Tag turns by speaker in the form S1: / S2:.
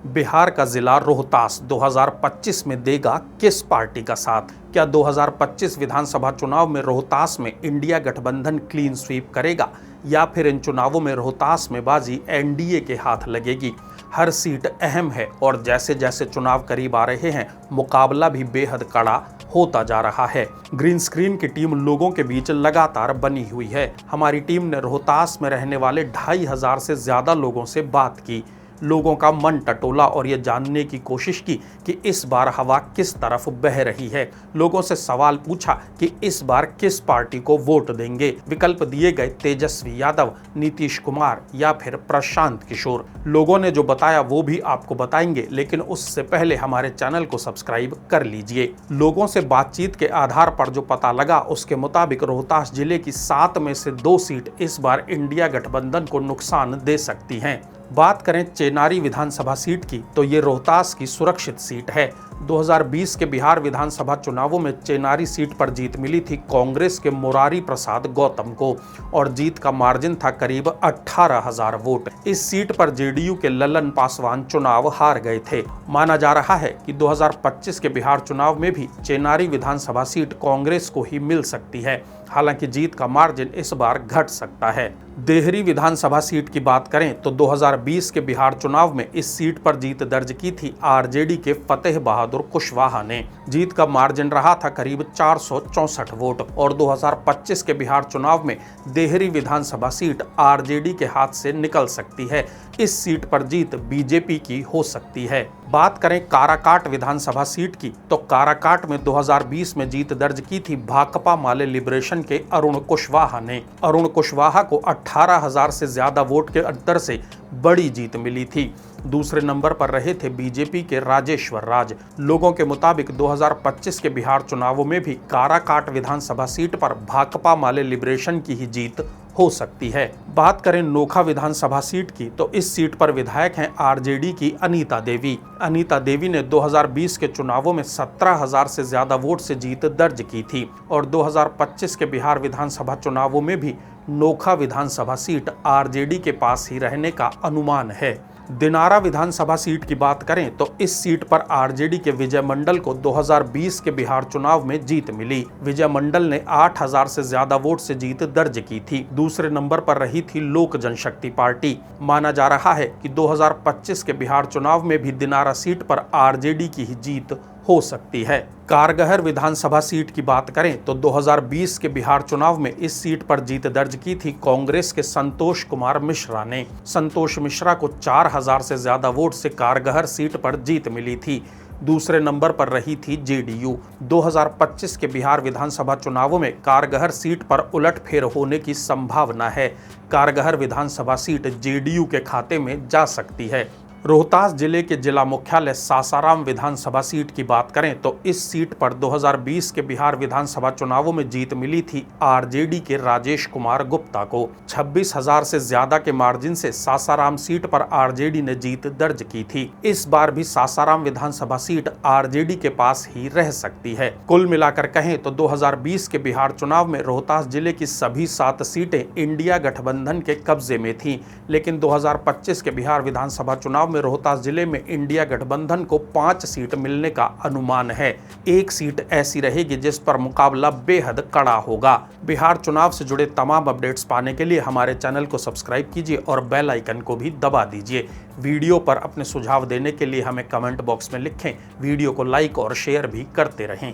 S1: बिहार का जिला रोहतास 2025 में देगा किस पार्टी का साथ? क्या 2025 विधानसभा चुनाव में रोहतास में इंडिया गठबंधन क्लीन स्वीप करेगा या फिर इन चुनावों में रोहतास में बाजी एनडीए के हाथ लगेगी? हर सीट अहम है और जैसे जैसे चुनाव करीब आ रहे हैं मुकाबला भी बेहद कड़ा होता जा रहा है। ग्रीन स्क्रीन की टीम लोगों के बीच लगातार बनी हुई है। हमारी टीम ने रोहतास में रहने वाले 2500 से ज्यादा लोगों से बात की, लोगों का मन टटोला और ये जानने की कोशिश की कि इस बार हवा किस तरफ बह रही है। लोगों से सवाल पूछा कि इस बार किस पार्टी को वोट देंगे। विकल्प दिए गए तेजस्वी यादव, नीतीश कुमार या फिर प्रशांत किशोर। लोगों ने जो बताया वो भी आपको बताएंगे, लेकिन उससे पहले हमारे चैनल को सब्सक्राइब कर लीजिए। लोगों से बातचीत के आधार पर जो पता लगा उसके मुताबिक रोहतास जिले की 7 में से 2 सीट इस बार इंडिया गठबंधन को नुकसान दे सकती हैं। बात करें चेनारी विधानसभा सीट की तो ये रोहतास की सुरक्षित सीट है। 2020 के बिहार विधानसभा चुनावों में चेनारी सीट पर जीत मिली थी कांग्रेस के मुरारी प्रसाद गौतम को और जीत का मार्जिन था करीब 18,000 वोट। इस सीट पर जेडीयू के ललन पासवान चुनाव हार गए थे। माना जा रहा है कि 2025 के बिहार चुनाव में भी चेनारी विधानसभा सीट कांग्रेस को ही मिल सकती है। हालांकि जीत का मार्जिन इस बार घट सकता है। देहरी विधानसभा सीट की बात करें तो 2020 के बिहार चुनाव में इस सीट पर जीत दर्ज की थी आरजेडी के फतेह बहादुर कुशवाहा ने। जीत का मार्जिन रहा था करीब 464 वोट और 2025 के बिहार चुनाव में देहरी विधानसभा सीट आरजेडी के हाथ से निकल सकती है। इस सीट पर जीत बीजेपी की हो सकती है। बात करें काराकाट विधानसभा सीट की तो काराकाट में 2020 में जीत दर्ज की थी भाकपा माले लिबरेशन के अरुण कुशवाहा ने। अरुण कुशवाहा को 18,000 से ज्यादा वोट के अंतर से बड़ी जीत मिली थी। दूसरे नंबर पर रहे थे बीजेपी के राजेश्वर राज। लोगों के मुताबिक 2025 के बिहार चुनावों में भी काराकाट विधानसभा सीट पर भाकपा माले लिबरेशन की ही जीत हो सकती है। बात करें नोखा विधानसभा सीट की तो इस सीट पर विधायक हैं आरजेडी की अनीता देवी। अनीता देवी ने 2020 के चुनावों में 17,000 से ज्यादा वोट से जीत दर्ज की थी और 2025 के बिहार विधानसभा चुनावों में भी नोखा विधानसभा सीट आरजेडी के पास ही रहने का अनुमान है। दिनारा विधानसभा सीट की बात करें तो इस सीट पर आरजेडी के विजय मंडल को 2020 के बिहार चुनाव में जीत मिली। विजय मंडल ने 8,000 से ज्यादा वोट से जीत दर्ज की थी। दूसरे नंबर पर रही थी लोक जनशक्ति पार्टी। माना जा रहा है कि 2025 के बिहार चुनाव में भी दिनारा सीट पर आरजेडी की ही जीत हो सकती है। कारगहर विधानसभा सीट की बात करें तो 2020 के बिहार चुनाव में इस सीट पर जीत दर्ज की थी कांग्रेस के संतोष कुमार मिश्रा ने। संतोष मिश्रा को 4,000 से ज्यादा वोट से कारगहर सीट पर जीत मिली थी। दूसरे नंबर पर रही थी जेडीयू। 2025 के बिहार विधानसभा चुनावों में कारगहर सीट पर उलटफेर होने की संभावना है। कारगहर विधानसभा सीट जेडीयू के खाते में जा सकती है। रोहतास जिले के जिला मुख्यालय सासाराम विधानसभा सीट की बात करें तो इस सीट पर 2020 के बिहार विधानसभा चुनावों में जीत मिली थी आरजेडी के राजेश कुमार गुप्ता को। 26,000 से ज्यादा के मार्जिन से सासाराम सीट पर आरजेडी ने जीत दर्ज की थी। इस बार भी सासाराम विधानसभा सीट आरजेडी के पास ही रह सकती है। कुल मिलाकर कहें तो 2020 के बिहार चुनाव में रोहतास जिले की सभी 7 सीटें इंडिया गठबंधन के कब्जे में थी, लेकिन 2025 के बिहार विधानसभा चुनाव में रोहतास जिले में इंडिया गठबंधन को 5 सीट मिलने का अनुमान है। एक सीट ऐसी रहेगी जिस पर मुकाबला बेहद कड़ा होगा। बिहार चुनाव से जुड़े तमाम अपडेट्स पाने के लिए हमारे चैनल को सब्सक्राइब कीजिए और बेल आइकन को भी दबा दीजिए। वीडियो पर अपने सुझाव देने के लिए हमें कमेंट बॉक्स में लिखें। वीडियो को लाइक और शेयर भी करते रहें।